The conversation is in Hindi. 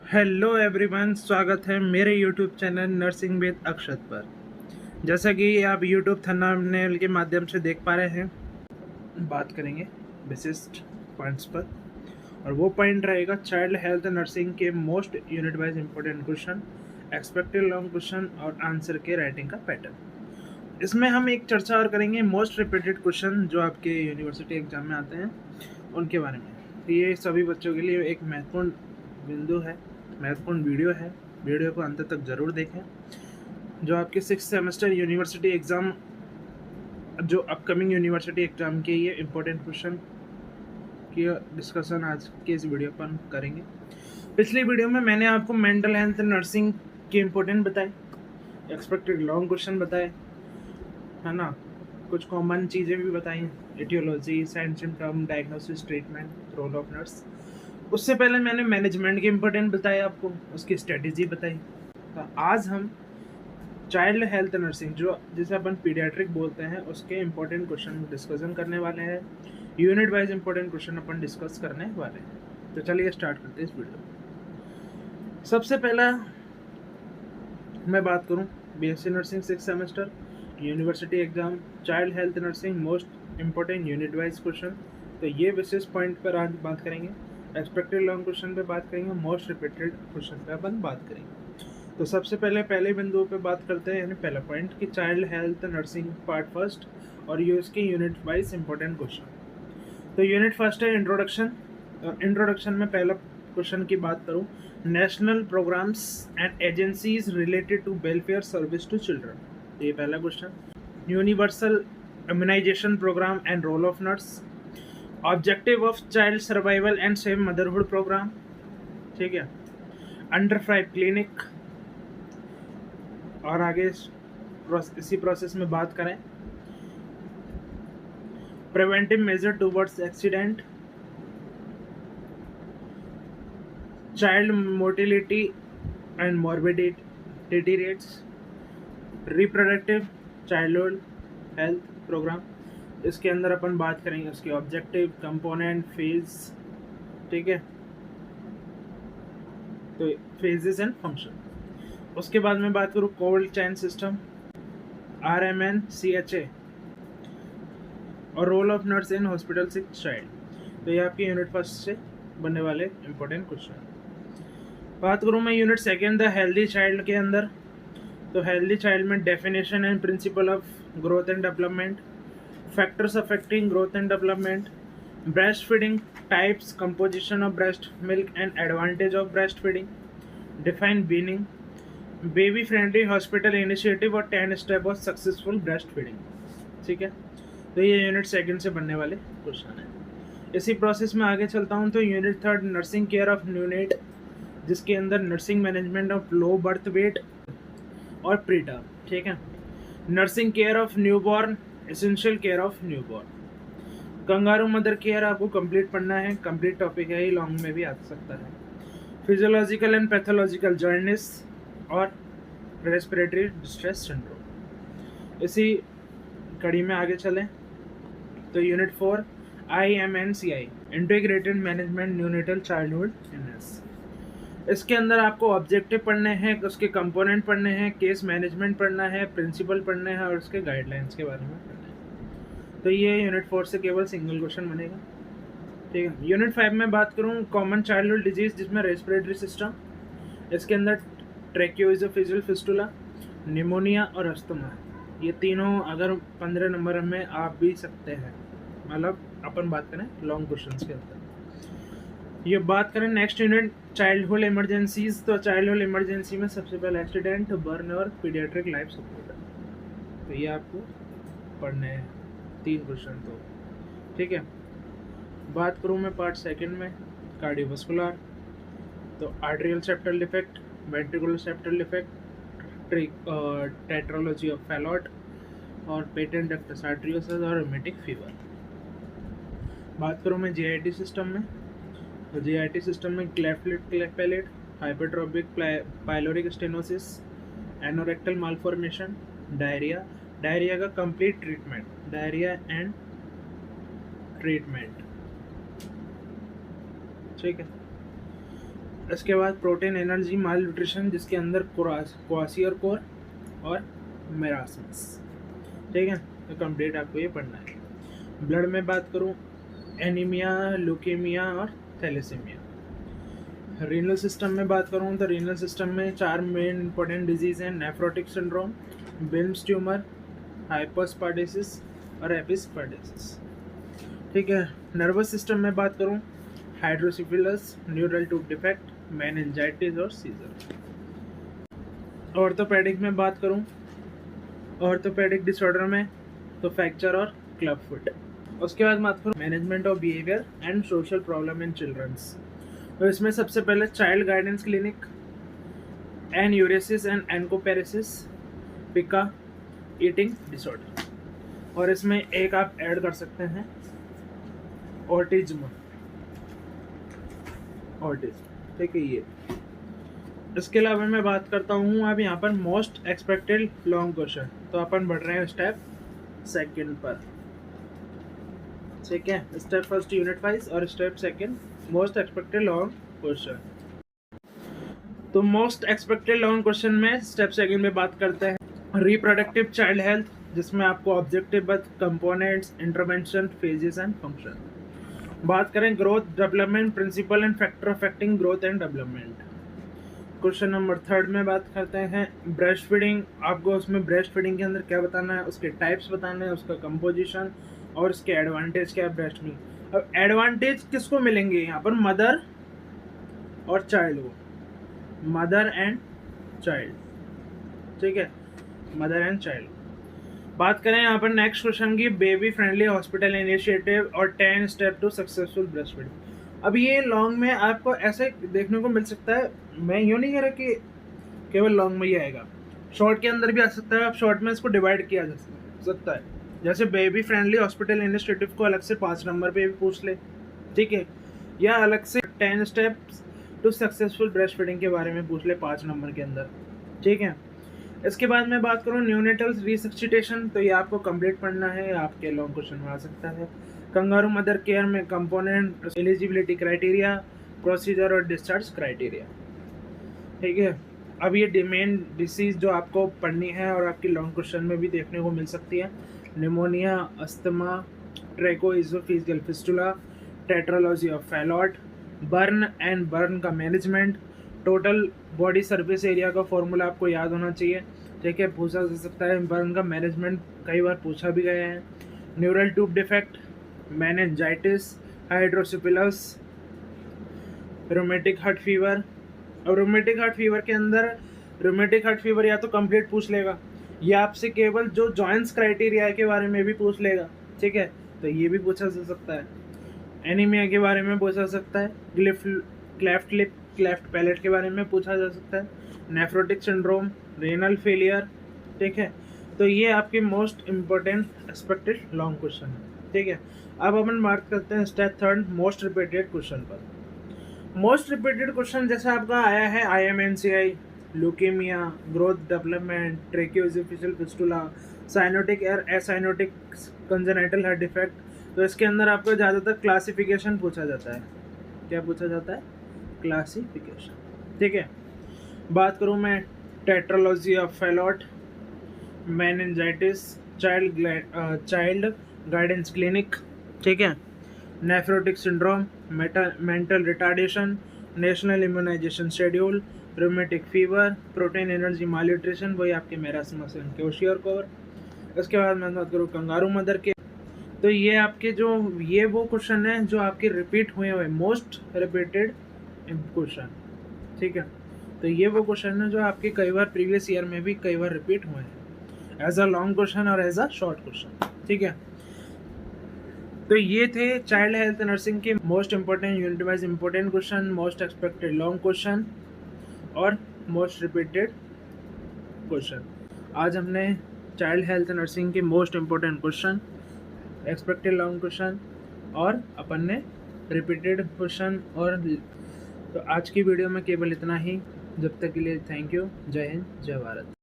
हेलो एवरीवन, स्वागत है मेरे यूट्यूब चैनल नर्सिंग विद अक्षत पर। जैसा कि आप यूट्यूब थंबनेल के माध्यम से देख पा रहे हैं, बात करेंगे विशिष्ट पॉइंट्स पर। और वो पॉइंट रहेगा चाइल्ड हेल्थ नर्सिंग के most unit wise important question, expected long question और आंसर के राइटिंग का पैटर्न। इसमें हम एक चर्चा और करेंगे मोस्ट रिपीटेड क्वेश्चन जो आपके यूनिवर्सिटी एग्जाम में आते हैं उनके बारे में। तो ये सभी बच्चों के लिए एक महत्वपूर्ण बिंदु है, महत्वपूर्ण वीडियो है। वीडियो को अंत तक ज़रूर देखें। जो आपके 6 सेमेस्टर यूनिवर्सिटी एग्ज़ाम, जो अपकमिंग यूनिवर्सिटी एग्ज़ाम के ये इम्पोर्टेंट क्वेश्चन की डिस्कशन आज के इस वीडियो पर हम करेंगे। पिछली वीडियो में मैंने आपको मेंटल हेल्थ नर्सिंग के इम्पोर्टेंट बताए, एक्सपेक्टेड लॉन्ग क्वेश्चन बताए, है ना, कुछ कॉमन चीज़ें भी बताई, etiology, sign symptom, diagnosis, treatment, role of nurse. उससे पहले मैंने मैनेजमेंट के इम्पोर्टेंट बताए आपको, उसकी स्ट्रेटेजी बताई। तो आज हम चाइल्ड हेल्थ नर्सिंग, जो जिसे अपन पीडियाट्रिक बोलते हैं, उसके इम्पोर्टेंट क्वेश्चन डिस्कशन करने वाले हैं। यूनिट वाइज इम्पोर्टेंट क्वेश्चन अपन डिस्कस करने वाले हैं। तो चलिए स्टार्ट करते हैं इस वीडियो। सबसे पहला मैं बात करूं BSc nursing 6 semester university exam, child health nursing most important unit wise question. तो ये विशेष पॉइंट पर आज बात करेंगे। एक्सपेक्टेड लॉन्ग क्वेश्चन पे बात करेंगे, मोस्ट रिपीटेड क्वेश्चन पे अपन बात करेंगे। तो सबसे पहले बिंदु पे बात करते हैं, यानी पहला पॉइंट कि child health nursing part first और ये उसके यूनिट वाइज इंपॉर्टेंट क्वेश्चन। तो यूनिट फर्स्ट है इंट्रोडक्शन। इंट्रोडक्शन में पहला क्वेश्चन की बात करूं, national programs and agencies related to welfare service to children, ये पहला क्वेश्चन। Universal immunization program and role of nurse, objective of child survival and safe motherhood program, ठीक है, अंडर 5 क्लिनिक। और आगे इसी प्रोसेस में बात करें, preventive measure towards accident, child mortality and morbidity rates, reproductive childhood health program. इसके अंदर अपन बात करेंगे उसके ऑब्जेक्टिव, कंपोनेंट, फेज, ठीक है, तो फेजेस एंड फंक्शन। उसके बाद में बात करूँ कोल्ड चैन सिस्टम, RMN-CHA और role of nurse in hospital sick child. तो ये आपके यूनिट फर्स्ट से बनने वाले इंपॉर्टेंट क्वेश्चन। बात करूँ मैं unit second the healthy child के अंदर, तो हेल्दी चाइल्ड में definition and principle of growth and development, factors affecting growth and development, breast feeding types, composition of breast milk and advantage of breast feeding, define weaning, baby friendly hospital initiative और 10 step of successful breast feeding, ठीक है। तो ये यूनिट सेकंड से बनने वाले क्वेश्चन है। इसी प्रोसेस में आगे चलता हूँ तो unit third nursing care of neonate, जिसके अंदर nursing management of low birth weight और प्रीटर्म, ठीक है, nursing care of newborn, essential care of newborn, kangaroo mother care आपको कंप्लीट पढ़ना है, कंप्लीट टॉपिक है, लॉन्ग में भी आ सकता है, फिजियोलॉजिकल एंड पैथोलॉजिकल जर्निस और रेस्पिरेटरी डिस्ट्रेस सिंड्रोम। इसी कड़ी में आगे चलें तो unit 4 IMNCI, integrated management neonatal childhood illness. इसके अंदर आपको ऑब्जेक्टिव पढ़ने हैं, उसके कंपोनेंट पढ़ने हैं, केस मैनेजमेंट पढ़ना है, प्रिंसिपल पढ़ने हैं और उसके गाइडलाइंस के बारे में पढ़ना है। तो ये यूनिट 4 से केवल सिंगल क्वेश्चन बनेगा, ठीक है। यूनिट 5 में बात करूँ कॉमन चाइल्डहुड डिजीज, जिसमें रेस्पिरेटरी सिस्टम, इसके अंदर ट्रैकियोइसोफेजियल फिस्टुला, निमोनिया और अस्थमा, ये तीनों अगर 15 नंबर में आप भी सकते हैं, मतलब अपन बात करें लॉन्ग क्वेश्चंस के अंदर। ये बात करें नेक्स्ट यूनिट चाइल्डहुड इमरजेंसीज, तो चाइल्डहुड इमरजेंसी में सबसे पहले एक्सीडेंट, बर्न और पीडियाट्रिक लाइफ सपोर्ट, तो ये आपको पढ़ने हैं 3 क्वेश्चन, तो ठीक है। बात करूँ मैं पार्ट सेकंड में कार्डियोवास्कुलर, तो arterial septal defect, ventricular septal defect, tetralogy of Fallot और पेटेंट डक्टस आर्टरियोसिस और रूमेटिक फीवर। बात करूँ मैं GIT सिस्टम में, तो GIT सिस्टम में cleft palate, hypertrophic pyloric stenosis, anorectal malformation, diarrhoea, diarrhoea का complete treatment, diarrhoea and treatment, ठीक है। इसके बाद प्रोटीन एनर्जी माल न्यूट्रिशन, जिसके अंदर क्वासियरकोर और मेरास्मस। ठीक है, तो कंप्लीट आपको ये पढ़ना है। ब्लड में बात करूँ, एनीमिया, ल्यूकेमिया और थैलेसीमिया। रीनल सिस्टम में बात करूँ तो रीनल सिस्टम में 4 मेन इंपॉर्टेंट डिजीज़ हैं: नेफ्रोटिक सिंड्रोम, बिल्म्स ट्यूमर, हाइपोस्पाडेसिस और एपिस्पाडेसिस। ठीक है। नर्वस सिस्टम में बात करूँ, हाइड्रोसिफिलस, न्यूरल ट्यूब डिफेक्ट, मेनिंजाइटिस और सीजर। ऑर्थोपेडिक में बात करूँ, ऑर्थोपेडिक डिसऑर्डर में तो फ्रैक्चर और क्लब फुट। उसके बाद बात करूँ management of behaviour and social problem in childrens, तो इसमें सबसे पहले child guidance clinic, enuresis and encopresis, pica, eating disorder, और इसमें एक आप ऐड कर सकते हैं ऑटिज्म। ठीक है ये। इसके अलावा मैं बात करता हूँ अब यहाँ पर मोस्ट एक्सपेक्टेड लॉन्ग क्वेश्चन। तो अपन बढ़ रहे हैं स्टेप सेकंड पर। ठीक है, स्टेप फर्स्ट यूनिट 5 और step second most expected long question. तो मोस्ट एक्सपेक्टेड लॉन्ग क्वेश्चन में स्टेप सेकंड में बात करते हैं रिप्रोडक्टिव चाइल्ड हेल्थ, जिसमें आपको objective birth, components, intervention, phases and function. बात करें growth development principle and factor affecting growth and development. Question number 3 में बात करते हैं ब्रेस्ट फीडिंग। आपको उसमें ब्रेस्ट फीडिंग के अंदर क्या बताना है, उसके टाइप्स बताने हैं, उसका कंपोजिशन और उसके एडवांटेज क्या है ब्रेस्ट में। अब एडवांटेज किसको मिलेंगे यहाँ पर, मदर और चाइल्ड को, मदर एंड चाइल्ड। ठीक है, मदर एंड चाइल्ड। बात करें यहाँ पर नेक्स्ट क्वेश्चन की, बेबी फ्रेंडली हॉस्पिटल इनिशिएटिव और 10 step to successful breast feeding. अब ये लॉन्ग में आपको ऐसे देखने को मिल सकता है, मैं यूँ नहीं कह रहा कि केवल लॉन्ग में ही आएगा, शॉर्ट के अंदर भी आ सकता है। अब शॉर्ट में इसको डिवाइड किया जा सकता है, जैसे बेबी फ्रेंडली हॉस्पिटल इनिशिएटिव को अलग से 5 नंबर पे भी पूछ ले, ठीक है, या अलग से 10 steps to successful breast feeding के बारे में पूछ ले 5 नंबर के अंदर। ठीक है। इसके बाद मैं बात करूँ न्यूनेटल रिससिटेशन, तो ये आपको कंप्लीट पढ़ना है, आपके लॉन्ग क्वेश्चन में आ सकता है। कंगारू मदर केयर में कंपोनेंट, एलिजिबिलिटी क्राइटेरिया, प्रोसीजर और डिस्चार्ज क्राइटेरिया। ठीक है। अब ये मेन डिसीज जो आपको पढ़नी है और आपकी लॉन्ग क्वेश्चन में भी देखने को मिल सकती है, pneumonia, asthma, tracheoesophageal fistula, tetralogy of Fallot, burn and burn का management, total body surface area का फॉर्मूला आपको याद होना चाहिए। ठीक है, पूछा जा सकता है, बर्न का मैनेजमेंट कई बार पूछा भी गया है। Neural tube defect, meningitis, hydrocephalus, rheumatic heart fever. और रोमेटिक हार्ट फीवर के अंदर रोमेटिक हार्ट फीवर या तो कंप्लीट पूछ लेगा या आपसे केवल जो जॉइंट्स क्राइटेरिया के बारे में भी पूछ लेगा। ठीक है, तो ये भी पूछा जा सकता है। एनीमिया के बारे में पूछा जा सकता है, क्लेफ्ट लिप, क्लेफ्ट पैलेट के बारे में पूछा जा सकता है, नेफ्रोटिक सिंड्रोम, रेनल फेलियर। ठीक है, तो ये आपके most important expected long question है। ठीक है, अब अपन बात करते हैं स्टेप 3 मोस्ट रिपीटेड क्वेश्चन पर। मोस्ट रिपीटेड क्वेश्चन जैसे आपका आया है IMNCI, leukaemia, growth development, tracheoesophageal fistula, cyanotic और एसाइनोटिक कंजेनिटल हार्ट डिफेक्ट, तो इसके अंदर आपको ज़्यादातर क्लासिफिकेशन पूछा जाता है। क्या पूछा जाता है? क्लासिफिकेशन। ठीक है। बात करूँ मैं tetralogy of Fallot, meningitis, child guidance clinic. ठीक है, nephrotic syndrome, mental retardation, national immunisation schedule, rheumatic fever, protein energy malnutrition, वही आपके मेरास्मस एंड क्वाशियरकोर। इसके बाद मैं बात करूँ कंगारू मदर के, तो ये आपके जो ये वो क्वेश्चन है जो आपके रिपीट हुए हुए मोस्ट रिपीटेड क्वेश्चन। ठीक है, तो ये वो क्वेश्चन है जो आपके कई बार प्रीवियस ईयर में भी कई बार रिपीट हुए हैं एज अ लॉन्ग क्वेश्चन और एज अ शॉर्ट क्वेश्चन। ठीक है, तो ये थे चाइल्ड हेल्थ नर्सिंग के most important unit wise important question, most expected long question और मोस्ट रिपीटेड क्वेश्चन। आज हमने चाइल्ड हेल्थ नर्सिंग के most important question, expected long question और अपन ने रिपीटेड क्वेश्चन और तो आज की वीडियो में केवल इतना ही। जब तक के लिए थैंक यू। जय हिंद, जय भारत।